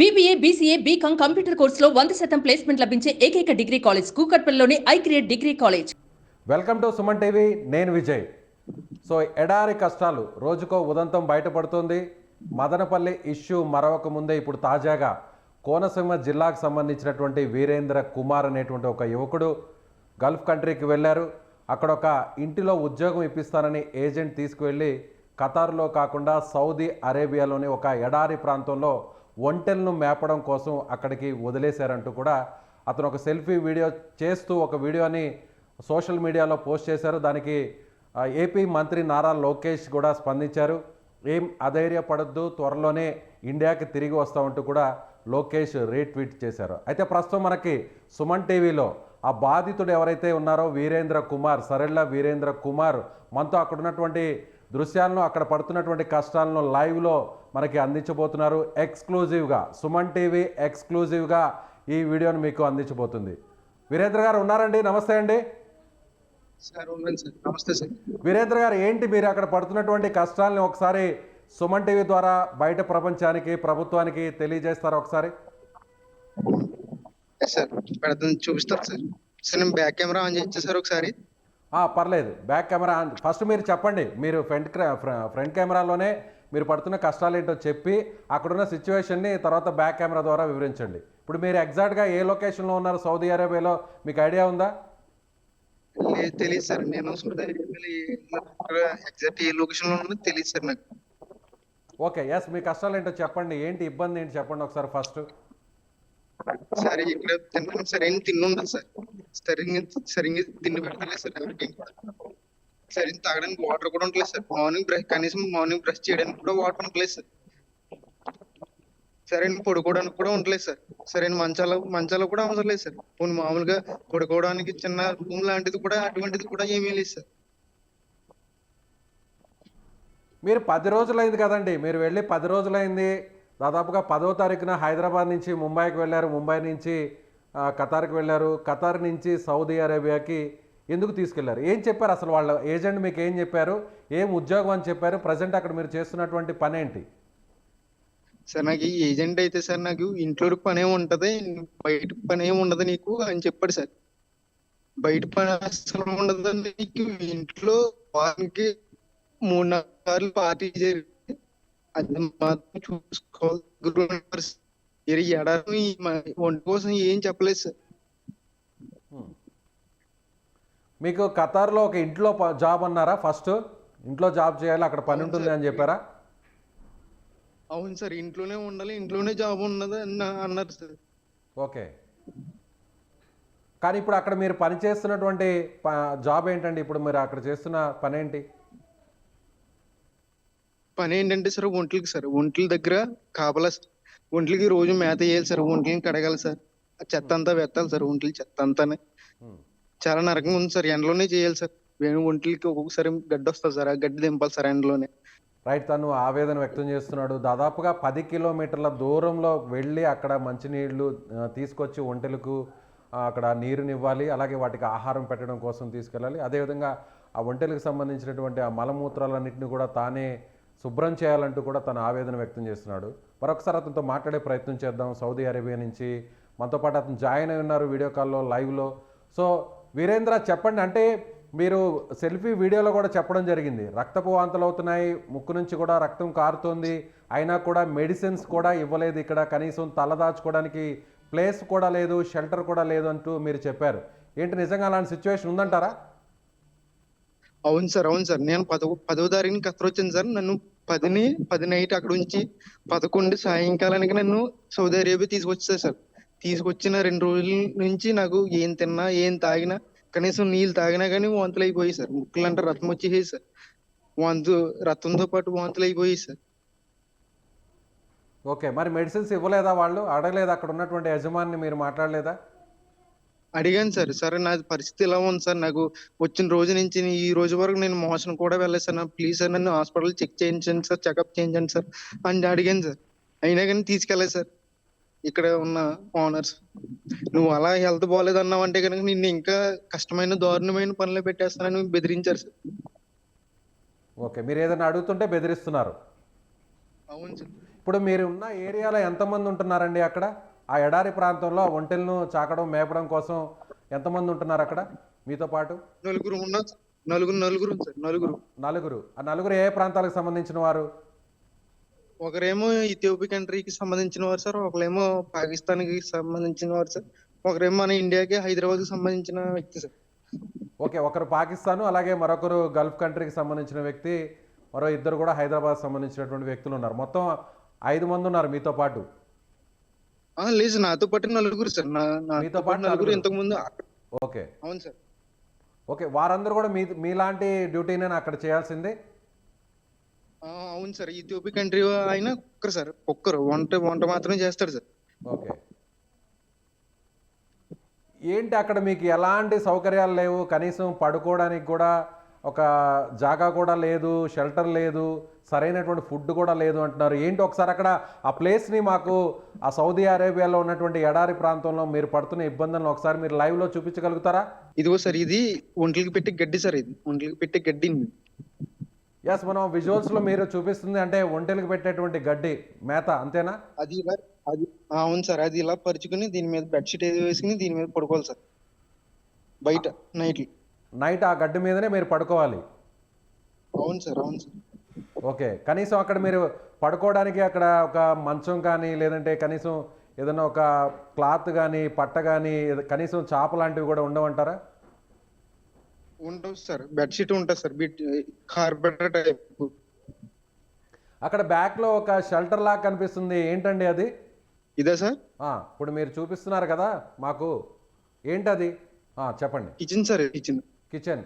BBA, BCA, BCom computer కోర్సులో 100% placement లభించే ఏకైక డిగ్రీ కాలేజ్ కూకట్పల్లిలోని iCreate degree college. Welcome to Suman TV. నేను విజయ్. సో ఎడారి కష్టాలు రోజుకో ఉదంతం బయటపడుతుంది. మదనపల్లి ఇష్యూ మరొక ముందే ఇప్పుడు తాజాగా కోనసీమ జిల్లాకు సంబంధించినటువంటి వీరేంద్ర కుమార్ అనేటువంటి ఒక యువకుడు గల్ఫ్ కంట్రీకి వెళ్ళారు. అక్కడ ఒక ఇంటిలో ఉద్యోగం ఇప్పిస్తానని ఏజెంట్ తీసుకువెళ్ళి ఖతార్లో కాకుండా సౌదీ అరేబియాలోని ఒక ఎడారి ప్రాంతంలో ఒంటెలను మేపడం కోసం అక్కడికి వదిలేశారంటూ కూడా అతను ఒక సెల్ఫీ వీడియో చేస్తూ ఒక వీడియోని సోషల్ మీడియాలో పోస్ట్ చేశారు. దానికి ఏపీ మంత్రి నారా లోకేష్ కూడా స్పందించారు. ఏం అధైర్యపడద్దు, త్వరలోనే ఇండియాకి తిరిగి వస్తామంటూ కూడా లోకేష్ రీట్వీట్ చేశారు. అయితే ప్రస్తుతం మనకి సుమన్ టీవీలో ఆ బాధితుడు ఎవరైతే ఉన్నారో వీరేంద్ర కుమార్, సరెళ్ళ వీరేంద్ర కుమార్ మనతో అక్కడ ఉన్నటువంటి దృశ్యాలను, అక్కడ పడుతున్నటువంటి కష్టాలను లైవ్లో మనకి అందించబోతున్నారు. ఎక్స్క్లూజివ్గా సుమన్ టీవీ ఎక్స్క్లూజివ్గా ఈ వీడియోని మీకు అందించబోతుంది. వీరేంద్ర గారు ఉన్నారండి? నమస్తే అండి. నమస్తే సార్. వీరేంద్ర గారు, ఏంటి మీరు అక్కడ పడుతున్నటువంటి కష్టాలని ఒకసారి సుమన్ టీవీ ద్వారా బయట ప్రపంచానికి, ప్రభుత్వానికి తెలియజేస్తారా ఒకసారి? సార్ చూపిస్తారు సార్. సార్ నేను బ్యాక్ కెమెరా ఆన్ చేస్తే సార్ ఒకసారి. పర్లేదు, బ్యాక్ కెమెరా ఆన్. ఫస్ట్ మీరు చెప్పండి, మీరు ఫ్రంట్ కెమెరాలోనే మీరు పడుతున్న కష్టాలు ఏంటో చెప్పి అక్కడున్న సిచ్యువేషన్ని తర్వాత బ్యాక్ కెమెరా ద్వారా వివరించండి. ఇప్పుడు మీరు ఎగ్జాక్ట్గా ఏ లొకేషన్లో ఉన్నారు సౌదీ అరేబియాలో, మీకు ఐడియా ఉందా? తెలియదు సార్. నేను ఎగ్జాక్ట్ ఏ లొకేషన్లో ఉన్నా తెలియదు సార్ నాకు. ఓకే, ఎస్, మీ కష్టాలు ఏంటో చెప్పండి, ఏంటి ఇబ్బంది ఏంటి చెప్పండి ఒకసారి ఫస్ట్. సరే, ఇక్కడ తిన్నాను సార్, ఏం తిన్నుందా సార్, సరిగ్గా తిండి పెట్టలేదు సార్. సరే, తాగడానికి వాటర్ కూడా ఉండలేదు సార్. కనీసం మార్నింగ్ బ్రష్ చేయడానికి కూడా వాటర్ ఉండలేదు సార్. సరే, పడుకోవడానికి కూడా ఉండలేదు సార్. సరే, మంచాలు కూడా అవసరం లేదు సార్. పోనీ మామూలుగా పడుకోవడానికి చిన్న రూమ్ లాంటిది కూడా, అటువంటిది కూడా ఏమీ లేదు సార్. మీరు 10 రోజులైంది కదండి, మీరు వెళ్ళి 10 రోజులైంది. దాదాపుగా 10వ తారీఖున హైదరాబాద్ నుంచి ముంబైకి వెళ్ళారు, ముంబై నుంచి ఖతార్కి వెళ్ళారు, ఖతార్ నుంచి సౌదీ అరేబియాకి ఎందుకు తీసుకెళ్లారు? ఏం చెప్పారు అసలు? వాళ్ళ ఏజెంట్ మీకు ఏం చెప్పారు? ఏం ఉద్యోగం అని చెప్పారు? ప్రజెంట్ అక్కడ మీరు చేస్తున్నటువంటి పని ఏంటి? సార్, నాకు ఈ ఏజెంట్ అయితే సార్, నాకు ఇంట్లో పని ఏమి ఉంటది, బయట పని ఏమి ఉండదు నీకు అని చెప్పాడు సార్. బయట పని అసలు ఉండదు నీకు, ఇంట్లో వారానికి 3-4 సార్లు పార్టీ జరిగి అది మాత్రం చూసుకోవాలి. ఎడారి వంట కోసం ఏం చెప్పలేదు సార్. మీకు ఖతార్లో ఒక ఇంట్లో జాబ్ అన్నారా? ఫస్ట్ ఇంట్లో జాబ్ చేయాలి, అక్కడ పని ఉంటుంది అని చెప్పారా? అవును సార్, ఇంట్లోనే ఉండాలి, ఇంట్లోనే జాబ్ ఉన్నది అన్నారు సార్. ఓకే, కానీ ఇప్పుడు అక్కడ మీరు పని చేస్తున్నటువంటి జాబ్ ఏంటండి? ఇప్పుడు మీరు అక్కడ చేస్తున్న పని ఏంటి? పని ఏంటంటే సార్, ఒంట్ల దగ్గర కాపలా. ఒంట్లకి రోజు మేత వేయాలి సార్, ఒంట్లని కడగాలి సార్, చెత్త అంతా వెత్తాలి సార్, ఒంట్ల చెత్త అంతానే. చాలా నరకంగా ఉంది సార్. ఎండలోనే చేయాలి సార్. ఒంట్లకి ఒక్కొక్కసారి గడ్డి వస్తుంది సార్, ఆ గడ్డి దింపాలి సార్ ఎండలోనే. రైట్, తను ఆవేదన వ్యక్తం చేస్తున్నాడు. దాదాపుగా 10 కిలోమీటర్ల దూరంలో వెళ్ళి అక్కడ మంచినీళ్లు తీసుకొచ్చి ఒంటెలకు అక్కడ నీరునివ్వాలి, అలాగే వాటికి ఆహారం పెట్టడం కోసం తీసుకెళ్ళాలి. అదేవిధంగా ఆ ఒంటెలకు సంబంధించినటువంటి ఆ మలమూత్రాలన్నింటినీ కూడా తానే శుభ్రం చేయాలంటూ కూడా తన ఆవేదన వ్యక్తం చేస్తున్నాడు. మరొకసారి అతనితో మాట్లాడే ప్రయత్నం చేద్దాం. సౌదీ అరేబియా నుంచి మనతో పాటు అతను జాయిన్ అయి ఉన్నారు వీడియో కాల్లో, లైవ్లో. సో వీరేంద్ర, చెప్పండి, అంటే మీరు సెల్ఫీ వీడియోలో కూడా చెప్పడం జరిగింది, రక్తపు వాంతులు అవుతున్నాయి, ముక్కు నుంచి కూడా రక్తం కారుతోంది, అయినా కూడా మెడిసిన్స్ కూడా ఇవ్వలేదు, ఇక్కడ కనీసం తలదాచుకోవడానికి ప్లేస్ కూడా లేదు, షెల్టర్ కూడా లేదు అంటూ మీరు చెప్పారు. ఏంటి, నిజంగా అలాంటి సిచ్యువేషన్ ఉందంటారా? అవును సార్. నేను 10వ తారీఖుని ఖతర్ వచ్చింది సార్. నన్ను 10 నైట్ అక్కడ ఉంచి 11 సాయంకాలానికి నన్ను సౌదీ అరేబియా తీసుకొచ్చారు సార్. తీసుకొచ్చిన 2 రోజుల నుంచి నాకు ఏం తిన్నా, ఏం తాగినా, కనీసం నీళ్ళు తాగినా కానీ వాంతులు అయిపోయి సార్. ముక్కులంటే రక్తం వచ్చేసేది సార్. రక్తంతో పాటు వాంతులు అయిపోయి సార్. ఓకే, మరి మెడిసిన్స్ ఇవ్వలేదా? వాళ్ళు అడగలేదా? అక్కడ ఉన్నటువంటి యజమాని మీరు మాట్లాడలేదా? అడిగాను సార్. సరే, నా పరిస్థితి ఇలా ఉంది సార్, నాకు వచ్చిన రోజు నుంచి ఈ రోజు వరకు నేను మోషన్ కూడా వెళ్ళలేదు సార్. ప్లీజ్ సార్, నన్ను హాస్పిటల్ చెక్ చేయించండి సార్, చెకప్ చేయించండి సార్ అని అడిగాను సార్. అయినా కానీ తీసుకెళ్ళలేదు సార్ ఇక్కడ ఉన్న ఓనర్స్. నువ్వు అలా హెల్త్ బాగాలేదు అన్నావు అంటే కనుక నిన్ను ఇంకా కష్టమైన దారుణమైన పనులు పెట్టేస్తానని బెదిరించారు సార్. ఓకే, మీరు ఏదైనా అడుగుతుంటే బెదిరిస్తున్నారు. అవును సార్. ఇప్పుడు మీరు ఉన్న ఏరియాలో ఎంతమంది ఉంటున్నారండి అక్కడ? ఆ ఎడారి ప్రాంతంలో ఒంటెలను చాకడం మేపడం కోసం ఎంతమంది ఉంటున్నారు అక్కడ మీతో పాటు? నలుగురు ఉన్నాం సార్. నలుగురు సార్. నలుగురు. ఆ నలుగురు ఏ ప్రాంతాలకు సంబంధించిన వారు? ఒకరేమో ఇథియోపియా కంట్రీకి సంబంధించిన వారు సార్. ఒకరేమో పాకిస్తాన్కి సంబంధించిన వారు సార్. ఒకరేమో మన ఇండియాకి హైదరాబాద్కి సంబంధించిన వ్యక్తి సార్. ఓకే, ఒకరు పాకిస్తాను, అలాగే మరొకరు గల్ఫ్ కంట్రీకి సంబంధించిన వ్యక్తి, మరో ఇద్దరు కూడా హైదరాబాద్ సంబంధించినటువంటి వ్యక్తులు ఉన్నారు. మొత్తం 5 మంది ఉన్నారు మీతో పాటు. లేదు సార్, నాతో పాటు నలుగురు సార్. మీతో పాటు నలుగురు నలుగురు. ఇంతకు ముందు. ఓకే అవును సార్. ఓకే, వారందరూ కూడా మీలాంటి డ్యూటీనే అక్కడ చేయాల్సిందే? అవును సార్. ఇథియోపియా కంట్రీ ఆయన ఒక్కరు సార్. వంట మాత్రమే చేస్తాడు సార్. ఓకే, ఏంటి అక్కడ మీకు ఎలాంటి సౌకర్యాలు లేవు? కనీసం పడుకోవడానికి కూడా ఒక జాగా కూడా లేదు, షెల్టర్ లేదు, సరైనటువంటి ఫుడ్ కూడా లేదు అంటున్నారు. ఏంటి ఒకసారి అక్కడ ఆ ప్లేస్ని మాకు, ఆ సౌదీ అరేబియాలో ఉన్నటువంటి ఎడారి ప్రాంతంలో మీరు పడుతున్న ఇబ్బందులను ఒకసారి మీరు లైవ్లో చూపించగలుగుతారా? ఇదిగో సార్, ఇది ఒంట్లకి పెట్టే గడ్డి సార్. ఇది ఒంట్లకి పెట్టే గడ్డి. ఎస్, మనం విజువల్స్లో మీరు చూపిస్తుంది అంటే ఒంటెలకు పెట్టేటువంటి గడ్డి మేత, అంతేనా? అది ఇలా అవును సార్. అది ఇలా పరుచుకుని దీని మీద బెడ్షీట్ ఏది వేసుకుని దీని మీద పడుకోవాలి సార్ బయట నైట్ ఆ గడ్డి మీదనే మీరు పడుకోవాలి. అవును సార్. ఓకే, కనీసం అక్కడ మీరు పడుకోవడానికి అక్కడ ఒక మంచం కానీ, లేదంటే కనీసం ఏదైనా ఒక క్లాత్ కానీ, పట్ట కానీ, కనీసం చాప లాంటివి కూడా ఉండవంటారా? ఉండవు సార్. బెడ్షీట్ ఉంటుంది సార్, కార్పెటర్ టైప్. అక్కడ బ్యాక్లో ఒక షెల్టర్ లాగా కనిపిస్తుంది, ఏంటండి అది? ఇదే సార్. ఇప్పుడు మీరు చూపిస్తున్నారు కదా మాకు, ఏంటది? చెప్పండి. Kitchen sir. కిచెన్.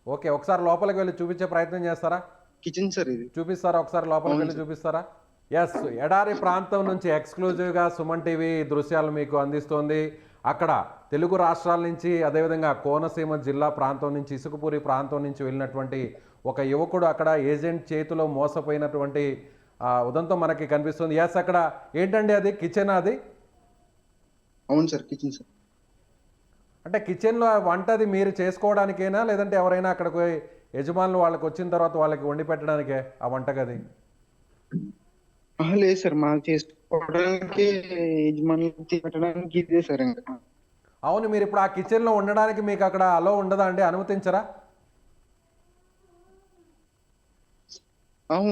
ఓకే, ఒకసారి లోపలికి వెళ్ళి చూపించే ప్రయత్నం చేస్తారా? కిచెన్ సార్ ఇది. చూపిస్తారా? ఒకసారి లోపలికి వెళ్ళి చూపిస్తారా? ఎస్, ఎడారి ప్రాంతం నుంచి ఎక్స్క్లూజివ్గా సుమన్ టీవీ దృశ్యాలు మీకు అందిస్తోంది. అక్కడ తెలుగు రాష్ట్రాల నుంచి, అదేవిధంగా కోనసీమ జిల్లా ప్రాంతం నుంచి, ఇసుకపూరి ప్రాంతం నుంచి వెళ్ళినటువంటి ఒక యువకుడు అక్కడ ఏజెంట్ చేతిలో మోసపోయినటువంటి ఉదంతం మనకి కనిపిస్తుంది. ఎస్, అక్కడ ఏంటండి అది? కిచెన్ అది? అవును సార్, కిచెన్ సార్. అంటే కిచెన్లో వంటది మీరు చేసుకోవడానికేనా, లేదంటే ఎవరైనా అక్కడికి యజమానులు వాళ్ళకి వచ్చిన తర్వాత వాళ్ళకి వండి పెట్టడానికే ఆ వంటగది? లేదు సార్, మాకు చేసుకోవడానికి, యజమానులు పెట్టడానికి ఇదే సార్. ఇంకా అవును, మీరు ఇప్పుడు ఆ కిచెన్లో ఉండడానికి మీకు అక్కడ అలో ఉండదా అండి? అనుమతించరా?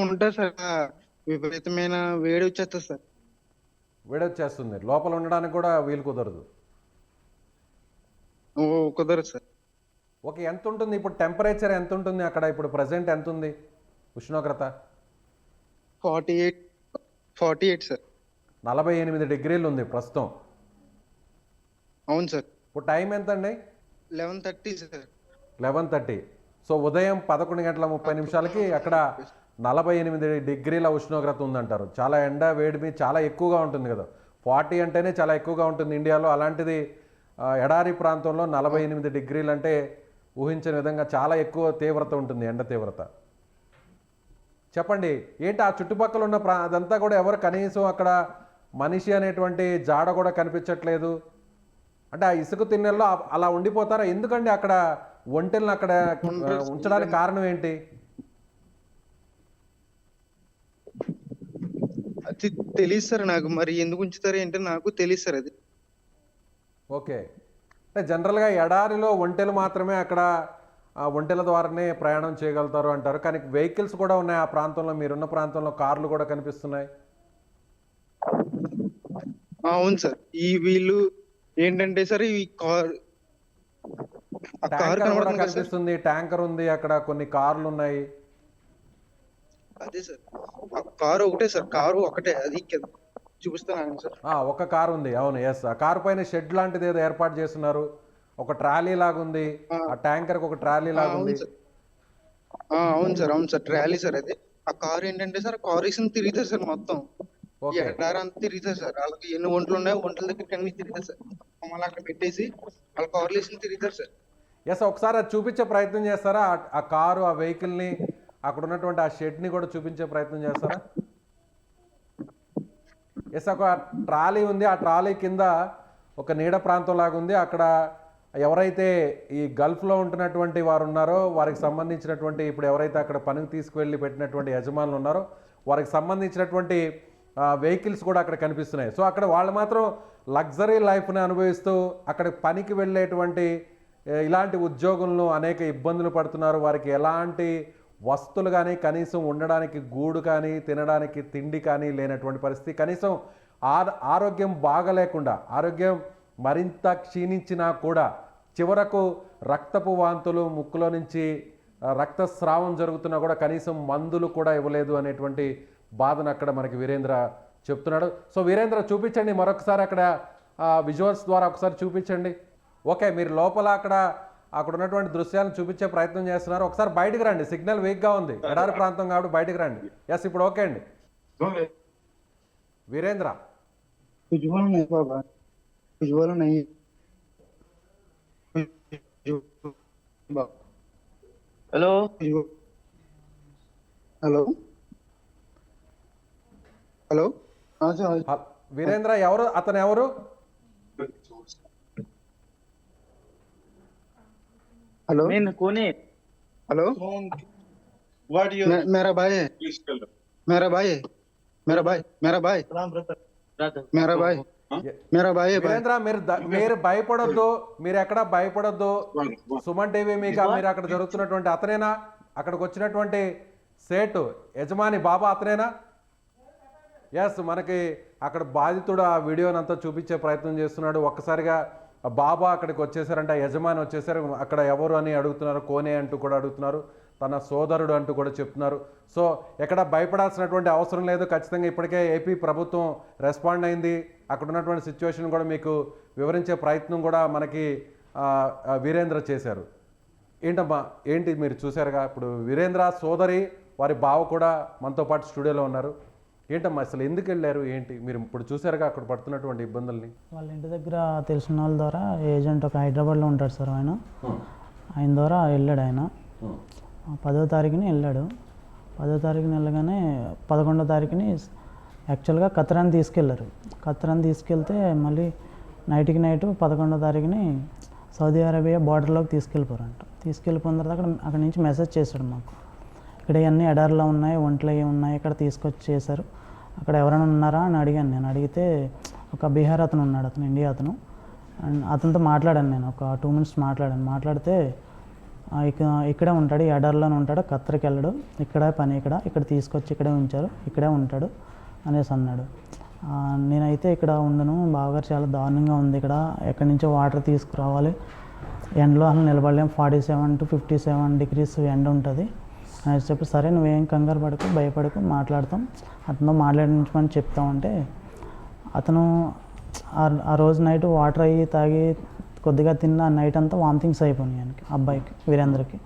ఉంటుంది సార్. విపరీతమైన వేడి వచ్చేస్తుంది సార్. వేడి వచ్చేస్తుంది, లోపల ఉండడానికి కూడా వీలు కుదరదు. కుదరదు సార్. ఓకే, ఎంత ఉంటుంది ఇప్పుడు టెంపరేచర్? ఎంత ఉంటుంది అక్కడ ఇప్పుడు ప్రజెంట్? ఎంత ఉంది ఉష్ణోగ్రత? 48 సార్. 48 డిగ్రీలు ఉంది ప్రస్తుతం. అవును సార్. ఇప్పుడు టైం ఎంత అండి? 11:30 సార్. 11:30. సో ఉదయం 11:30 అక్కడ 48 డిగ్రీల ఉష్ణోగ్రత ఉందంటారు. చాలా ఎండ వేడిమి చాలా ఎక్కువగా ఉంటుంది కదా. 40 అంటేనే చాలా ఎక్కువగా ఉంటుంది ఇండియాలో, అలాంటిది ఎడారి ప్రాంతంలో 48 డిగ్రీలు అంటే ఊహించని విధంగా చాలా ఎక్కువ తీవ్రత ఉంటుంది, ఎండ తీవ్రత. చెప్పండి, ఏంటి ఆ చుట్టుపక్కల ఉన్న అదంతా కూడా ఎవరు కనీసం అక్కడ మనిషి అనేటువంటి జాడ కూడా కనిపించట్లేదు? అంటే ఆ ఇసుక తిన్నెల్లో అలా ఉండిపోతారా? ఎందుకండి అక్కడ ఒంటెలను అక్కడ ఉంచడానికి కారణం ఏంటి? అది తెలియదు సార్ నాకు. మరి ఎందుకు ఉంచుతారు ఏంటో నాకు తెలియదు సార్ అది. ఓకే, అంటే జనరల్గా ఎడారిలో ఒంటెలు మాత్రమే అక్కడ ఒంటెల ద్వారానే ప్రయాణం చేయగలుగుతారు అంటారు, కానీ వెహికల్స్ కూడా ఉన్నాయి ఆ ప్రాంతంలో. మీరున్న ప్రాంతంలో కార్లు కూడా కనిపిస్తున్నాయి. అవును సార్. వీళ్ళు ఏంటంటే సార్, ఈ కార్ కూడా కనిపిస్తుంది, ట్యాంకర్ ఉంది అక్కడ, కొన్ని కార్లు ఉన్నాయి. అదే సార్, కారు ఒకటే సార్. కారు ఒకటే, అది చూపిస్తాను సార్. ఒక కారు ఉంది, అవును. ఎస్, ఆ కారు పైన షెడ్ లాంటిది ఏదో ఏర్పాటు చేస్తున్నారు, ఒక ట్రాలీ లాగుంది. ఆ ట్యాంకర్ ఒక ట్రాలీ లాగుంది. అవును సార్. ట్రాలీ సార్ అది. ఆ కారు ఏంటంటే సార్, కారు వేసిన తిరుగుతారు సార్ మొత్తం. ఎడారంతా తిరుగుతారు సార్. వాళ్ళకి ఎన్ని ఒంట్లు ఉన్నాయో ఒంట్ల దగ్గరికి అన్ని తిరుగుతారు సార్. మళ్ళీ అక్కడ పెట్టేసి వాళ్ళ కార్లు వేసిన తిరుగుతారు సార్. ఎస్, ఒకసారి అది చూపించే ప్రయత్నం చేస్తారా? ఆ కారు, ఆ వెహికల్ని, అక్కడ ఉన్నటువంటి ఆ షెడ్ని కూడా చూపించే ప్రయత్నం చేస్తారా? ఎస్, ఒక ట్రాలీ ఉంది, ఆ ట్రాలీ కింద ఒక నీడ ప్రాంతం లాగా ఉంది. అక్కడ ఎవరైతే ఈ గల్ఫ్లో ఉంటున్నటువంటి వారు ఉన్నారో వారికి సంబంధించినటువంటి, ఇప్పుడు ఎవరైతే అక్కడ పనికి తీసుకువెళ్ళి పెట్టినటువంటి యజమానులు ఉన్నారో వారికి సంబంధించినటువంటి వెహికల్స్ కూడా అక్కడ కనిపిస్తున్నాయి. సో అక్కడ వాళ్ళు మాత్రం లగ్జరీ లైఫ్ని అనుభవిస్తూ అక్కడ పనికి వెళ్ళేటువంటి ఇలాంటి ఉద్యోగులను అనేక ఇబ్బందులు పడుతున్నారు. వారికి ఎలాంటి వస్తువులు కానీ, కనీసం ఉండడానికి గూడు కానీ, తినడానికి తిండి కానీ లేనటువంటి పరిస్థితి. కనీసం ఆరోగ్యం బాగలేకుండా, ఆరోగ్యం మరింత క్షీణించినా కూడా చివరకు రక్తపు వాంతులు, ముక్కులో నుంచి రక్తస్రావం జరుగుతున్నా కూడా కనీసం మందులు కూడా ఇవ్వలేదు అనేటువంటి బాధను అక్కడ మనకి వీరేంద్ర చెప్తున్నాడు. సో వీరేంద్ర, చూపించండి మరొకసారి అక్కడ విజువల్స్ ద్వారా ఒకసారి చూపించండి. ఓకే, మీరు లోపల అక్కడ ఉన్నటువంటి దృశ్యాలను చూపించే ప్రయత్నం చేస్తున్నారు. ఒకసారి బయటకు రండి, సిగ్నల్ వీక్గా ఉంది, ఎడారి ప్రాంతం కాబట్టి బయటకు రండి. ఎస్, ఇప్పుడు ఓకే అండి. Veerendra, hello hello hello Veerendra ఎవరు? అతను ఎవరు? हेलो कौन है? हेलो व्हाट यू मेरा भाई है, मेरा भाई है, मेरा भाई मेरा भाई मेरा भाई मेरा भाई है भाई। వీరేంద్ర, మీరు భయపడొద్దు, మీరు ఎక్కడ భయపడొద్దు. సుమన్ టీవీ మీకు మీరు అక్కడ జరుగుతున్నటువంటి అతనేనా? అక్కడికి వచ్చినటువంటి సేటు యజమాని బాబా అతనేనా? ఎస్, మనకి అక్కడ బాధితుడు ఆ వీడియోని అంతా చూపించే ప్రయత్నం చేస్తున్నాడు. ఒక్కసారిగా బాబా అక్కడికి వచ్చేసారంటే, యజమాని వచ్చేసారు. అక్కడ ఎవరు అని అడుగుతున్నారు, కోనే అంటూ కూడా అడుగుతున్నారు, తన సోదరుడు అంటూ కూడా చెప్తున్నారు. సో ఎక్కడ భయపడాల్సినటువంటి అవసరం లేదు. ఖచ్చితంగా ఇప్పటికే ఏపీ ప్రభుత్వం రెస్పాండ్ అయింది. అక్కడ ఉన్నటువంటి సిచ్యువేషన్ కూడా మీకు వివరించే ప్రయత్నం కూడా మనకి వీరేంద్ర చేశారు. ఏంటమ్మా, ఏంటి మీరు చూశారుగా, ఇప్పుడు వీరేంద్ర సోదరి వారి బావ కూడా మనతో పాటు స్టూడియోలో ఉన్నారు. ఏంటమ్మా అసలు ఎందుకు వెళ్ళారు, ఏంటి మీరు ఇప్పుడు చూసారుగా అక్కడ పడుతున్నటువంటి ఇబ్బందుల్ని? వాళ్ళ ఇంటి దగ్గర తెలిసిన వాళ్ళ ద్వారా ఏజెంట్ ఒక హైదరాబాద్లో ఉంటాడు సార్, ఆయన ద్వారా వెళ్ళాడు. ఆయన 10వ తారీఖుని వెళ్ళాడు. 10వ తారీఖుని వెళ్ళగానే 11వ తారీఖుని యాక్చువల్గా కత్రాన్ని తీసుకెళ్లారు. కత్రాన్ని తీసుకెళ్తే మళ్ళీ నైట్కి నైట్ 11వ తారీఖుని సౌదీ అరేబియా బార్డర్లోకి తీసుకెళ్ళిపోయారంట. తీసుకెళ్ళిపోయిన తర్వాత అక్కడ నుంచి మెసేజ్ చేశాడు మాకు, ఇక్కడ ఇవన్నీ ఎడారిలో ఉన్నాయి, ఒంట్లో ఏమి ఉన్నాయి, ఇక్కడ తీసుకొచ్చి చేశారు, అక్కడ ఎవరైనా ఉన్నారా అని అడిగాను. నేను అడిగితే ఒక బీహార్ అతను ఉన్నాడు, అతను ఇండియా అతను. అండ్ అతనితో మాట్లాడాను, నేను ఒక 2 minutes మాట్లాడితే ఇక్కడే ఉంటాడు, ఈ ఎడారిలోనే ఉంటాడు, ఖత్తర్కి వెళ్ళడు, ఇక్కడే పని, ఇక్కడ తీసుకొచ్చి ఇక్కడే ఉంచారు, ఇక్కడే ఉంటాడు అనేసి అన్నాడు. నేనైతే ఇక్కడ ఉండను బావగారు, చాలా దారుణంగా ఉంది, ఇక్కడ ఎక్కడి నుంచో వాటర్ తీసుకురావాలి, ఎండలో అసలు నిలబడలేము, 47 to 57 degrees ఎండ ఉంటుంది అని చెప్పి, సరే నువ్వేం కంగారు పడకు, భయపడకు, మాట్లాడతాం, అతనితో మాట్లాడించమని చెప్తామంటే అతను ఆ రోజు నైట్ వాటర్ అయ్యి తాగి కొద్దిగా తిన్న నైట్ అంతా వామిటింగ్స్ అయిపోయినాయి ఆయనకి, అబ్బాయికి, వీరేంద్రకి.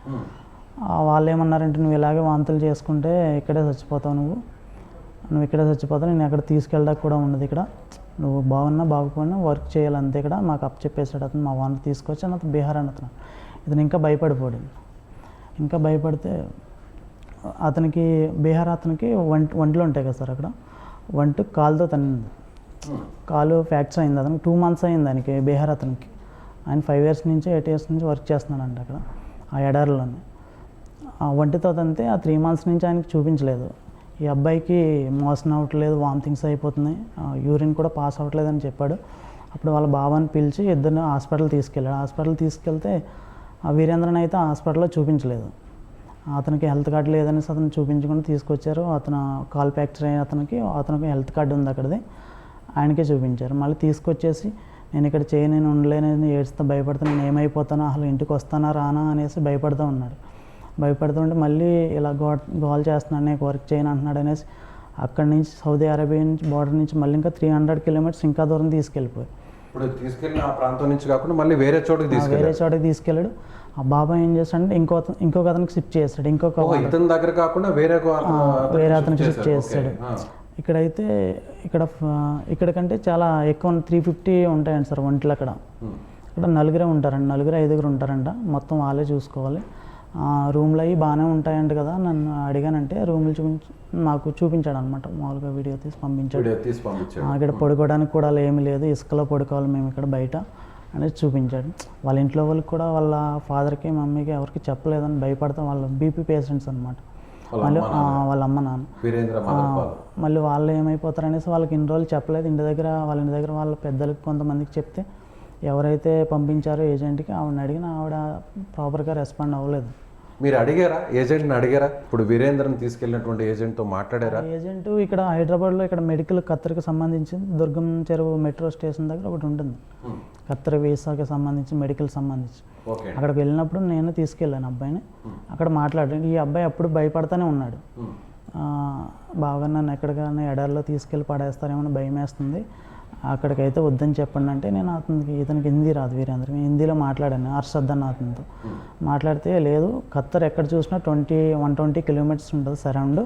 వాళ్ళు ఏమన్నారంటే, నువ్వు ఇలాగే వాంతులు చేసుకుంటే ఇక్కడే చచ్చిపోతావు, నువ్వు ఇక్కడే చచ్చిపోతావు, నేను ఎక్కడ తీసుకెళ్ళడానికి కూడా ఉండదు, ఇక్కడ నువ్వు బాగున్నా బాగుపోయినా వర్క్ చేయాలి అంతే, ఇక్కడ మాకు అప్ చెప్పేసాడు అతను, మా వాడిని తీసుకొచ్చి అతను బీహార్ అని అతను. ఇతను ఇంకా భయపడిపోయాడు. ఇంకా భయపడితే అతనికి బీహార్ అతనికి వంటలు ఉంటాయి కదా సార్, అక్కడ వంట కాలుతో తన్నింది, కాలు ఫ్రాక్చర్ అయింది. అతనికి 2 months అయింది ఆయనకి, బీహార్ అతనికి. ఆయన 5 years నుంచి 8 years నుంచి వర్క్ చేస్తున్నాడంట అక్కడ ఆ ఎడారిలోనే. ఆ వంటితో తంతే ఆ 3 months నుంచి ఆయనకి చూపించలేదు. ఈ అబ్బాయికి మోషన్ అవ్వట్లేదు, వామిటింగ్స్ అయిపోతున్నాయి, యూరిన్ కూడా పాస్ అవ్వట్లేదు అని చెప్పాడు. అప్పుడు వాళ్ళ బాబాని పిలిచి ఇద్దరిని హాస్పిటల్ తీసుకెళ్ళాడు. హాస్పిటల్ తీసుకెళ్తే ఆ వీరేంద్రని అయితే హాస్పిటల్లో చూపించలేదు, అతనికి హెల్త్ కార్డు లేదనేసి అతను చూపించకుండా తీసుకొచ్చారు. అతను కాల్ ఫ్రాక్చర్ అయిన అతనికి హెల్త్ కార్డు ఉంది అక్కడిది, ఆయనకే చూపించారు. మళ్ళీ తీసుకొచ్చేసి నేను ఇక్కడ నేను ఉండలేనని ఏడుస్తూ భయపడుతూ, నేను ఏమైపోతానో, అసలు ఇంటికి వస్తానా రానా అనేసి భయపడుతూ ఉన్నాడు. భయపడుతుంటే మళ్ళీ ఇలా గోల్ చేస్తున్నాను, నేను వర్క్ చేయను అంటున్నాడు అనేసి అక్కడి నుంచి సౌదీ అరేబియా నుంచి బార్డర్ నుంచి మళ్ళీ ఇంకా 300 kilometers ఇంకా దూరం తీసుకెళ్ళిపోయాడు. ఇప్పుడు తీసుకెళ్ళిన ఆ ప్రాంతం నుంచి కాకుండా మళ్ళీ వేరే చోటుకి తీసుకెళ్ళాడు. ఆ బాబా ఏం చేస్తాడంటే ఇంకొక అతనికి షిఫ్ట్ చేస్తాడు, ఇతని దగ్గర కాకుండా వేరే అతనికి షిఫ్ట్ చేస్తాడు. ఇక్కడైతే ఇక్కడికంటే చాలా ఎక్కువ 350 ఉంటాయండి సార్ వంటలు. అక్కడ 4 ఉంటారండి, 5 ఉంటారంట, మొత్తం వాళ్ళే చూసుకోవాలి. రూమ్లు అవి బాగానే ఉంటాయంట కదా, నన్ను అడిగానంటే రూమ్లు మాకు చూపించాడు అనమాట, మామూలుగా వీడియో తీసి పంపించాడు. ఇక్కడ పడుకోవడానికి కూడా ఏమీ లేదు, ఇసుకలో పడుకోవాలి మేము ఇక్కడ బయట అనేది చూపించాడు. వాళ్ళ ఇంట్లో వాళ్ళకి కూడా, వాళ్ళ ఫాదర్కి మమ్మీకి ఎవరికి చెప్పలేదని భయపడతాం, వాళ్ళ బీపీ పేషెంట్స్ అనమాట. మళ్ళీ వాళ్ళ అమ్మ నాన్న వీరేంద్ర మదర్ ఫాదర్. మళ్ళీ వాళ్ళు ఏమైపోతారు అనేసి వాళ్ళకి ఇన్ని రోజులు చెప్పలేదు. ఇంటి దగ్గర వాళ్ళ పెద్దలకి కొంతమందికి చెప్తే ఎవరైతే పంపించారో ఏజెంట్కి ఆవిడని అడిగిన ఆవిడ ప్రాపర్గా రెస్పాండ్ అవ్వలేదు. మీరు అడిగారా ఏజెంట్ని అడిగారా? ఇప్పుడు వీరేంద్రని తీసుకెళ్ళినటువంటి ఏజెంట్తో మాట్లాడారా? ఏజెంట్ ఇక్కడ హైదరాబాద్లో ఇక్కడ మెడికల్ ఖత్తర్కి సంబంధించి దుర్గం చెరువు మెట్రో స్టేషన్ దగ్గర ఒకటి ఉంటుంది, ఖత్తర్ వీసాకి సంబంధించి మెడికల్ సంబంధించి. ఓకే. అక్కడికి వెళ్ళినప్పుడు నేను తీసుకెళ్ళాను అబ్బాయిని. అక్కడ మాట్లాడాను. ఈ అబ్బాయి అప్పుడు భయపడతానే ఉన్నాడు. బాగా నన్ను ఎక్కడికైనా ఎడారిలో తీసుకెళ్ళి పడేస్తారేమో భయం వేస్తుంది, అక్కడికైతే వద్దని చెప్పండి అంటే నేను ఇతనికి హిందీ రాదు వీరేంద్రకి, హిందీలో మాట్లాడాను హర్షద్ అన్న అతనితో. మాట్లాడితే లేదు ఖత్తర్ ఎక్కడ చూసినా 120 కిలోమీటర్స్ ఉంటుంది సరౌండ్,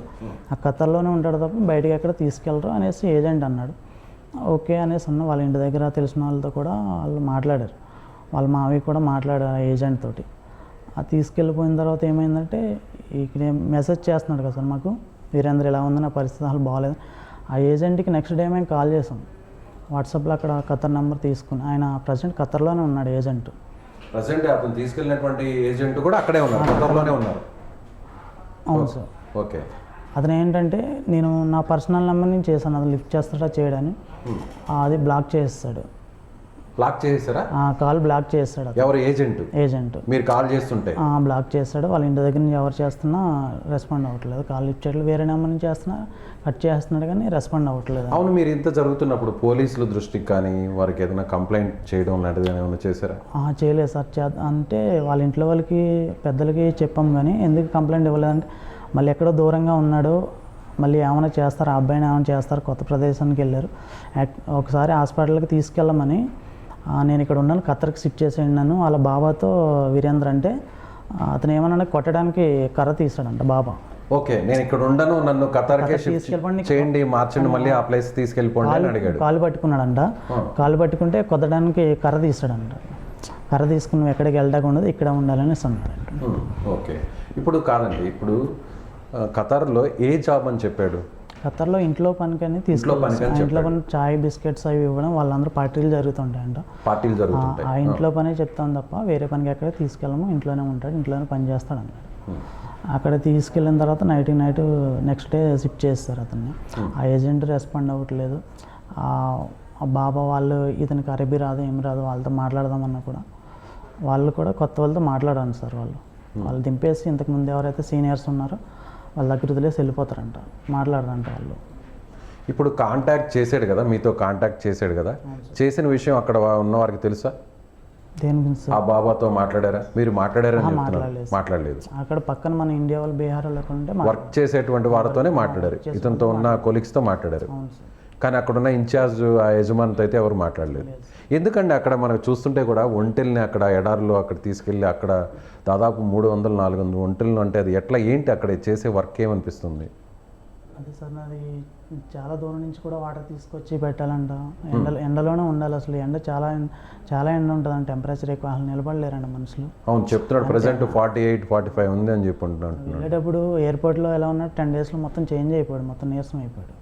ఆ ఖత్తర్లోనే ఉంటాడు తప్ప బయటకి ఎక్కడ తీసుకెళ్ళరు అనేసి ఏజెంట్ అన్నాడు. ఓకే అనేసి అన్న వాళ్ళ ఇంటి దగ్గర తెలిసిన వాళ్ళతో కూడా వాళ్ళు మాట్లాడారు, వాళ్ళ మావి కూడా మాట్లాడారు ఏజెంట్ తోటి. అది తీసుకెళ్ళిపోయిన తర్వాత ఏమైందంటే ఇక్కడ మెసేజ్ చేస్తున్నాడు కదా సార్ మాకు, వీరేంద్ర ఇలా ఉంది నా పరిస్థితి అసలు బాగాలేదు. ఆ ఏజెంట్కి నెక్స్ట్ డే మేము కాల్ చేసాం వాట్సాప్లో, అక్కడ ఖత్తర్ నెంబర్ తీసుకుని. ఆయన ప్రజెంట్ ఖత్తర్లోనే ఉన్నాడు ఏజెంట్. ప్రజెంట్ అతను తీసుకెళ్ళినటువంటి ఏజెంట్ కూడా అక్కడే ఉన్నారు, ఖత్తర్లోనే ఉన్నారు. అవును సార్. ఓకే. అతను ఏంటంటే నేను నా పర్సనల్ నెంబర్ నుంచి చేశాను, అది లిఫ్ట్ చేస్తాడా చేయడని, అది బ్లాక్ చేస్తాడు. బ్లాక్ చేసారా? కాల్ బ్లాక్ చేస్తాడు. ఎవరు? ఏజెంట్. మీరు కాల్ చేస్తుంటే బ్లాక్ చేస్తాడు. వాళ్ళ ఇంటి దగ్గర నుంచి ఎవరు చేస్తున్నా రెస్పాండ్ అవ్వట్లేదు, కాల్ లిఫ్ట్ చేయట్లేదు. వేరే నెంబర్ నుంచి చేస్తున్నా కట్ చేస్తున్నాడు కానీ రెస్పాండ్ అవ్వట్లేదు. అవును, మీరు ఇంత జరుగుతున్నప్పుడు పోలీసుల దృష్టికి కానీ వారికి ఏదైనా కంప్లైంట్ చేయడం లాంటిది ఏమైనా చేశారా? చేయలేదు సార్. అంటే వాళ్ళ ఇంట్లో వాళ్ళకి పెద్దలకి చెప్పాం కానీ ఎందుకు కంప్లైంట్ ఇవ్వలేదంటే మళ్ళీ ఎక్కడో దూరంగా ఉన్నాడు, మళ్ళీ ఏమైనా చేస్తారు, ఆ అబ్బాయిని ఏమైనా చేస్తారు, కొత్త ప్రదేశానికి వెళ్ళారు. ఒకసారి హాస్పిటల్కి తీసుకెళ్ళమని నేను ఇక్కడ ఉన్నాను ఖత్తర్కి షిఫ్ట్ చేసేయండి నన్ను వాళ్ళ బాబాతో వీరేంద్ర అంటే, అతను ఏమన్నా కొట్టడానికి కర్ర తీసాడంట బాబా. ఓకే, నేను ఇక్కడ ఉండను, నన్ను ఖత్తర్కే చేయండి, మార్చండి, మళ్ళీ ఆ ప్లేస్ తీసుకెళ్ళిపోండి అని అడిగాడు. కాలు పట్టుకున్నాడంట, కాలు పట్టుకుంటే కొట్టడానికి కర్ర తీసాడంట. కర్ర తీసుకుని నువ్వు ఎక్కడికి వెళ్ళడానికి ఉండదు, ఇక్కడ ఉండాలని అన్నాడంట. ఓకే. ఇప్పుడు కాదండి, ఇప్పుడు ఖత్తర్లో ఏ జాబ్ అని చెప్పాడు? ఖత్తర్లో ఇంట్లో పనికని తీసుకెళ్ళి ఇంట్లో పని చాయ్ బిస్కెట్స్ అవి ఇవ్వడం, వాళ్ళందరూ పార్టీలు జరుగుతుంటాయంట. ఆ ఇంట్లో పని చెప్తాం తప్ప వేరే పనికి ఎక్కడ తీసుకెళ్ళము, ఇంట్లోనే ఉంటాడు, ఇంట్లోనే పని చేస్తాడు అన్నాడు. అక్కడ తీసుకెళ్ళిన తర్వాత నైట్ నెక్స్ట్ డే షిఫ్ట్ చేస్తారు అతన్ని. ఆ ఏజెంట్ రెస్పాండ్ అవ్వట్లేదు. ఆ బాబా వాళ్ళు ఇతనికి అరబీ రాదు ఏమి రాదు, వాళ్ళతో మాట్లాడదామన్నా కూడా వాళ్ళు కూడా కొత్త వాళ్ళతో మాట్లాడాను సార్. వాళ్ళు దింపేసి ఇంతకుముందు ఎవరైతే సీనియర్స్ ఉన్నారో వాళ్ళ దగ్గర వదిలేసి వెళ్ళిపోతారంట, మాట్లాడరంట వాళ్ళు. ఇప్పుడు కాంటాక్ట్ చేసాడు కదా, మీతో కాంటాక్ట్ చేసాడు కదా, చేసిన విషయం అక్కడ ఉన్న వారికి తెలుసా? దేని గురించి? ఆ బాబాతో మాట్లాడారా? మీరు మాట్లాడారని మాట్లాడలేదు. అక్కడ పక్కన మన ఇండియా వాళ్ళు బీహార్ లేకుంటే వర్క్ చేసేటువంటి వారితోనే మాట్లాడారు, ఇతనితో ఉన్న కొలీగ్స్తో మాట్లాడారు. కానీ అక్కడున్న ఇన్ఛార్జ్ ఆ యజమానితో అయితే ఎవరు మాట్లాడలేదు. ఎందుకంటే అక్కడ మనకు చూస్తుంటే కూడా ఒంటెల్ని అక్కడ ఎడారిలో అక్కడ తీసుకెళ్ళి అక్కడ దాదాపు 300-400 ఒంటెలను అంటే అది ఎట్లా ఏంటి అక్కడ చేసే వర్క్ ఏమనిపిస్తుంది? అదే సార్, అది చాలా దూరం నుంచి కూడా వాటర్ తీసుకొచ్చి పెట్టాలంట. ఎండలోనే ఉండాలి, అసలు ఎండ చాలా ఎండ ఉంటుందంట, టెంపరేచర్ ఎక్కువ, అసలు నిలబడలేరంట మనుషులు. అవును చెప్తున్నాడు, ప్రెసెంట్ 48-45 ఉంది అని చెప్పి అంటున్నాడు. వెళ్ళేటప్పుడు ఎయిర్పోర్ట్లో ఎలా ఉన్నట్టు 10 daysలో మొత్తం చేంజ్ అయిపోయాడు, మొత్తం నీరసం అయిపోయాడు.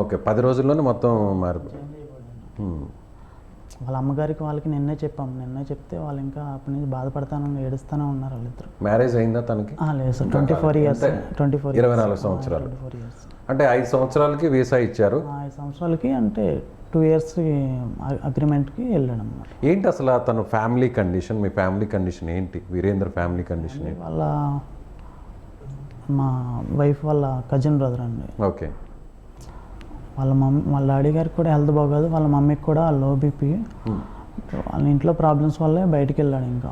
ఓకే, 10 రోజుల్లోనే మొత్తం మారిపోయాడు. వాళ్ళ అమ్మగారికి వాళ్ళకి నిన్నే చెప్తే వాళ్ళు ఇంకా అప్పటి నుంచి బాధపడతాను ఏడుస్తూనే ఉన్నారు వాళ్ళిద్దరు. మ్యారేజ్ అయిందా తనకి? లేదు సార్, 24 years. 24 సంవత్సరాలు. అంటే 5 సంవత్సరాలకి వీసా ఇచ్చారు. 5 సంవత్సరాలకి అంటే 2 years అగ్రిమెంట్కి వెళ్ళాడు అన్నమాట. ఏంటి అసలు తన ఫ్యామిలీ కండిషన్, మీ ఫ్యామిలీ కండిషన్ ఏంటి? వీరేంద్ర ఫ్యామిలీ కండిషన్ ఏంటి? మా వైఫ్ వాళ్ళ కజిన్ బ్రదర్ అండి. ఓకే. వాళ్ళ డాడీ గారికి కూడా హెల్త్ బాగోదు, వాళ్ళ మమ్మీకి కూడా లో బీపీ, వాళ్ళ ఇంట్లో ప్రాబ్లమ్స్ వల్లే బయటికి వెళ్ళాడు. ఇంకా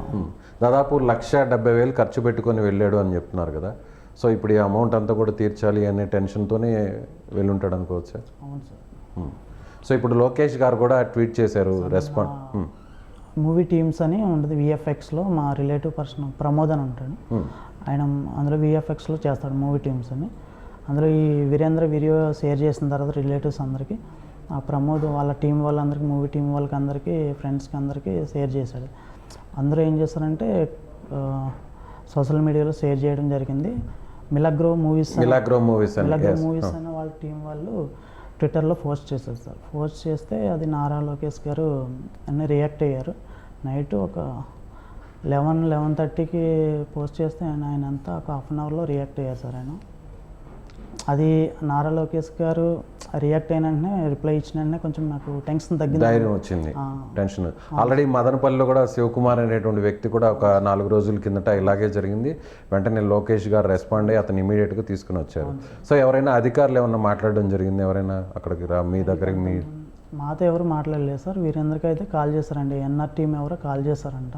దాదాపు 1,70,000 ఖర్చు పెట్టుకొని వెళ్ళాడు అని చెప్తున్నారు కదా. సో ఇప్పుడు ఈ అమౌంట్ అంతా కూడా తీర్చాలి అనే టెన్షన్తోనే వెళ్ళుంటాడు అనుకోవచ్చా? అవును సార్. సో ఇప్పుడు లోకేష్ గారు కూడా ట్వీట్ చేశారు, రెస్పాండ్. మూవీ టీమ్స్ అని ఉంటుంది విఎఫ్ఎక్స్లో, మా రిలేటివ్ పర్సన్ ప్రమోద్ అని ఉంటాడు ఆయన, అందులో విఎఫ్ఎక్స్లో చేస్తాడు మూవీ టీమ్స్ అని. అందులో ఈ వీరేంద్ర వీడియో షేర్ చేసిన తర్వాత రిలేటివ్స్ అందరికీ, ఆ ప్రమోద్ వాళ్ళ టీం వాళ్ళందరికీ, మూవీ టీం వాళ్ళకి అందరికీ, ఫ్రెండ్స్కి అందరికీ షేర్ చేశాడు. అందరూ ఏం చేస్తారంటే సోషల్ మీడియాలో షేర్ చేయడం జరిగింది. మిలాగ్రో మూవీస్ అని వాళ్ళ టీం వాళ్ళు ట్విట్టర్లో పోస్ట్ చేశారు సార్. పోస్ట్ చేస్తే అది నారా లోకేష్ గారు అన్నీ రియాక్ట్ అయ్యారు. నైట్ ఒక 11-11:30కి పోస్ట్ చేస్తే ఆయన అంతా ఒక 1/2 hourలో రియాక్ట్ అయ్యారు సార్. ఆయన అది నారా లోకేష్ గారు రియాక్ట్ అయిన వెంటనే రిప్లై ఇచ్చిన వెంటనే కొంచెం నాకు టెన్షన్ తగ్గింది. ధైర్యం వచ్చింది, టెన్షన్. ఆల్రెడీ మదనపల్లిలో కూడా శివకుమార్ అనేటువంటి వ్యక్తి కూడా ఒక 4 రోజుల కిందట ఇలాగే జరిగింది. వెంటనే లోకేష్ గారు రెస్పాండ్ అయ్యి అతను ఇమీడియట్గా తీసుకుని వచ్చారు. సో ఎవరైనా అధికారులు ఏమన్నా మాట్లాడడం జరిగింది? ఎవరైనా అక్కడికి మీ దగ్గరికి మీ మాతో ఎవరు మాట్లాడలేదు సార్. వీరందరికీ అయితే కాల్ చేశారండి. ఎన్ఆర్ టీం ఎవరో కాల్ చేశారంట.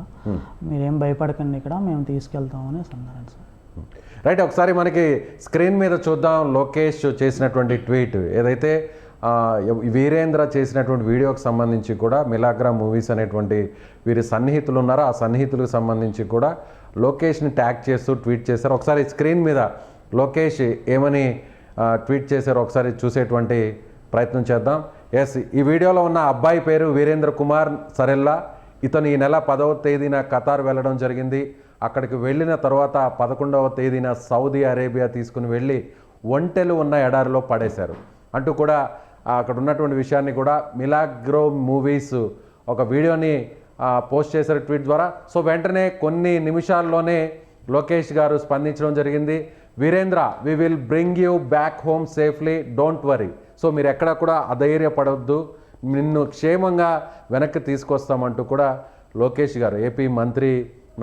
మీరేం భయపడకండి, ఇక్కడ మేము తీసుకెళ్తామని అన్నారండి సార్. రైట్, ఒకసారి మనకి స్క్రీన్ మీద చూద్దాం లోకేష్ చేసినటువంటి ట్వీట్. ఏదైతే వీరేంద్ర చేసినటువంటి వీడియోకి సంబంధించి కూడా మిలాగ్రా మూవీస్ అనేటువంటి వీరి సన్నిహితులు ఉన్నారో ఆ సన్నిహితులకు సంబంధించి కూడా లోకేష్ని ట్యాగ్ చేస్తూ ట్వీట్ చేశారు. ఒకసారి స్క్రీన్ మీద లోకేష్ ఏమని ట్వీట్ చేశారో ఒకసారి చూసేటువంటి ప్రయత్నం చేద్దాం. ఎస్, ఈ వీడియోలో ఉన్న అబ్బాయి పేరు వీరేంద్ర కుమార్ సరెల్లా. ఇతను ఈ నెల 10వ తేదీన ఖతార్ వెళ్ళడం జరిగింది. అక్కడికి వెళ్ళిన తర్వాత 11వ తేదీన సౌదీ అరేబియా తీసుకుని వెళ్ళి ఒంటెలు ఉన్న ఎడారిలో పడేశారు అంటూ కూడా అక్కడ ఉన్నటువంటి విషయాన్ని కూడా మిలాగ్రో మూవీస్ ఒక వీడియోని పోస్ట్ చేశారు ట్వీట్ ద్వారా. సో వెంటనే కొన్ని నిమిషాల్లోనే లోకేష్ గారు స్పందించడం జరిగింది. Veerendra, we will bring you back home safely, don't worry. So మీరు ఎక్కడ కూడా అధైర్యపడవద్దు, నిన్ను క్షేమంగా వెనక్కి తీసుకొస్తామంటూ కూడా లోకేష్ గారు, ఏపీ మంత్రి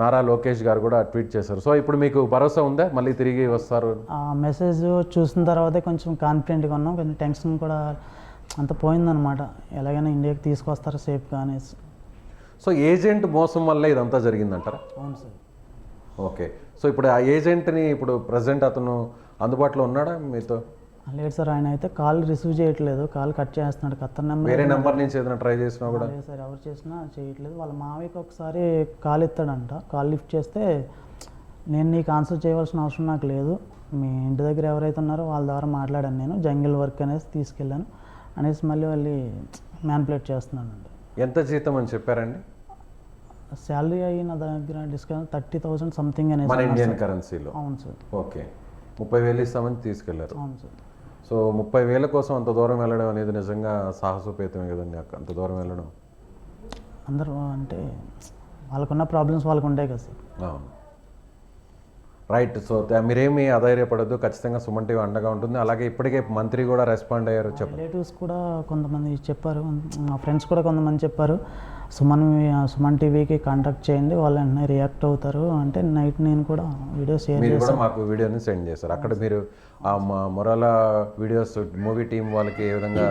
నారా లోకేష్ గారు కూడా ట్వీట్ చేశారు. సో ఇప్పుడు మీకు భరోసా ఉందా మళ్ళీ తిరిగి వస్తారు? ఆ మెసేజ్ చూసిన తర్వాతే కొంచెం కాన్ఫిడెంట్గా ఉన్నాం. కొంచెం టెన్షన్ కూడా అంత పోయిందనమాట. ఎలాగైనా ఇండియాకి తీసుకొస్తారు సేఫ్గా అనేసి. సో ఏజెంట్ మోసం వల్లే ఇదంతా జరిగిందంటారా? అవును సార్. ఓకే, సో ఇప్పుడు ఆ ఏజెంట్ని ఇప్పుడు ప్రజెంట్ అతను అందుబాటులో ఉన్నాడా మీతో? లేదు సార్, ఆయన అయితే కాల్ రిసీవ్ చేయట్లేదు, కాల్ కట్ చేస్తున్నాడు. ఖత్తర్ నెంబర్ వేరే నెంబర్ నుంచి ఏదైనా ట్రై చేసినా కూడా? లేదు సార్, ఎవరు చేసినా చేయట్లేదు. వాళ్ళ మావయ్యకి ఒకసారి కాల్ ఎత్తాడంట. కాల్ లిఫ్ట్ చేస్తే నేను నీకు ఆన్సర్ చేయవలసిన అవసరం నాకు లేదు, మీ ఇంటి దగ్గర ఎవరైతే ఉన్నారో వాళ్ళ ద్వారా మాట్లాడాను, నేను జంగిల్ వర్క్ అనేసి తీసుకెళ్ళాను అనేసి మళ్ళీ వాళ్ళు మ్యాన్పులేట్ చేస్తున్నానండి. ఎంత జీతం అని చెప్పారండి? శాలరీ అయిన దగ్గర డిస్కౌంట్ 30,000 సంథింగ్ అనేసి మన ఇండియన్ కరెన్సీలో. అవును సార్. ఓకే, 30,000 ఇస్తామని తీసుకెళ్లారు. అవును సార్. సో 30,000 కోసం అంత దూరం వెళ్ళడం అనేది నిజంగా సాహసోపేతమే కదండి. అంత దూరం వెళ్ళడం అందరూ అంటే వాళ్ళకున్న ప్రాబ్లమ్స్ వాళ్ళకు ఉంటాయి కదా సార్. అవును, రైట్. సో మీరేమి అధైర్యపడద్దు, ఖచ్చితంగా సుమన్ టీవీ అండగా ఉంటుంది. అలాగే ఇప్పటికే మంత్రి కూడా రెస్పాండ్ అయ్యారు. రిలేటివ్స్ కూడా కొంతమంది చెప్పారు, మా ఫ్రెండ్స్ కూడా కొంతమంది చెప్పారు, సుమన్ టీవీకి కాంటాక్ట్ చేయండి, వాళ్ళు వెంటనే రియాక్ట్ అవుతారు అంటే నైట్ నేను కూడా వీడియో షేర్ మీరు కూడా మాకు వీడియోని సెండ్ చేశారు. అక్కడ మీరు ఆ మొరాల వీడియోస్ మూవీ టీం వాళ్ళకి ఏ విధంగా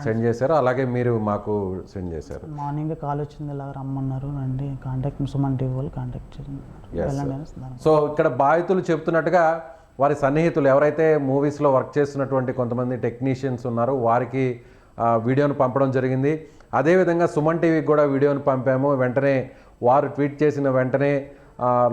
సెండ్ చేశారో అలాగే మీరు మాకు సెండ్ చేశారు. మార్నింగ్ కాల్ వచ్చింది, ఇలా రమ్మన్నారు, రండి కాంటాక్ట్ సుమన్ టీవీ వాళ్ళు కాంటాక్ట్ చేయండి. సో ఇక్కడ బాధితులు చెప్తున్నట్టుగా వారి సన్నిహితులు ఎవరైతే మూవీస్లో వర్క్ చేస్తున్నటువంటి కొంతమంది టెక్నీషియన్స్ ఉన్నారో వారికి వీడియోను పంపడం జరిగింది. అదేవిధంగా సుమన్ టీవీకి కూడా వీడియోను పంపాము. వెంటనే వారు ట్వీట్ చేసిన వెంటనే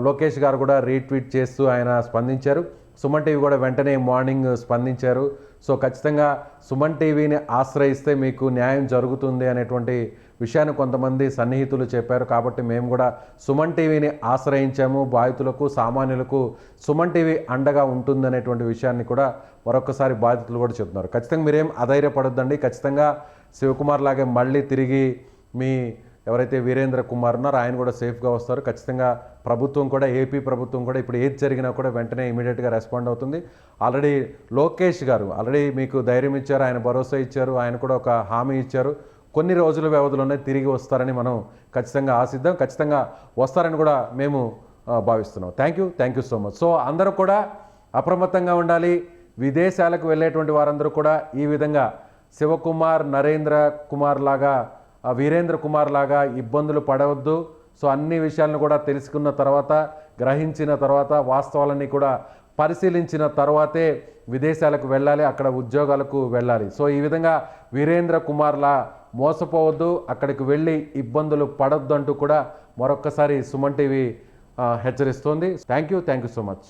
లోకేష్ గారు కూడా రీట్వీట్ చేస్తూ ఆయన స్పందించారు. సుమన్ టీవీ కూడా వెంటనే మార్నింగ్ స్పందించారు. సో ఖచ్చితంగా సుమన్ టీవీని ఆశ్రయిస్తే మీకు న్యాయం జరుగుతుంది అనేటువంటి విషయాన్ని కొంతమంది సన్నిహితులు చెప్పారు. కాబట్టి మేము కూడా సుమన్ టీవీని ఆశ్రయించాము. బాధితులకు సామాన్యులకు సుమన్ టీవీ అండగా ఉంటుందనేటువంటి విషయాన్ని కూడా మరొకసారి బాధితులు కూడా చెప్తున్నారు. ఖచ్చితంగా మీరేం అధైర్యపడొద్దండి. ఖచ్చితంగా శివకుమార్ లాగే మళ్ళీ తిరిగి మీ ఎవరైతే వీరేంద్ర కుమార్ ఉన్నారో ఆయన కూడా సేఫ్గా వస్తారు. ఖచ్చితంగా ప్రభుత్వం కూడా, ఏపీ ప్రభుత్వం కూడా ఇప్పుడు ఏది జరిగినా కూడా వెంటనే ఇమీడియట్గా రెస్పాండ్ అవుతుంది. ఆల్రెడీ లోకేష్ గారు ఆల్రెడీ మీకు ధైర్యం ఇచ్చారు, ఆయన భరోసా ఇచ్చారు, ఆయన కూడా ఒక హామీ ఇచ్చారు. కొన్ని రోజుల వ్యవధిలోనే తిరిగి వస్తారని మనం ఖచ్చితంగా ఆశిద్దాం. ఖచ్చితంగా వస్తారని కూడా మేము భావిస్తున్నాం. Thank you so much. So అందరూ కూడా అప్రమత్తంగా ఉండాలి. విదేశాలకు వెళ్ళేటువంటి వారందరూ కూడా ఈ విధంగా శివకుమార్, నరేంద్ర కుమార్ లాగా, వీరేంద్ర కుమార్ లాగా ఇబ్బందులు పడవద్దు. సో అన్ని విషయాలను కూడా తెలుసుకున్న తర్వాత, గ్రహించిన తర్వాత, వాస్తవాలన్నీ కూడా పరిశీలించిన తర్వాతే విదేశాలకు వెళ్ళాలి, అక్కడ ఉద్యోగాలకు వెళ్ళాలి. సో ఈ విధంగా వీరేంద్ర కుమార్లా మోసపోవద్దు, అక్కడికి వెళ్ళి ఇబ్బందులు పడొద్దు అంటూ కూడా మరొక్కసారి సుమన్ టీవీ హెచ్చరిస్తోంది. Thank you so much.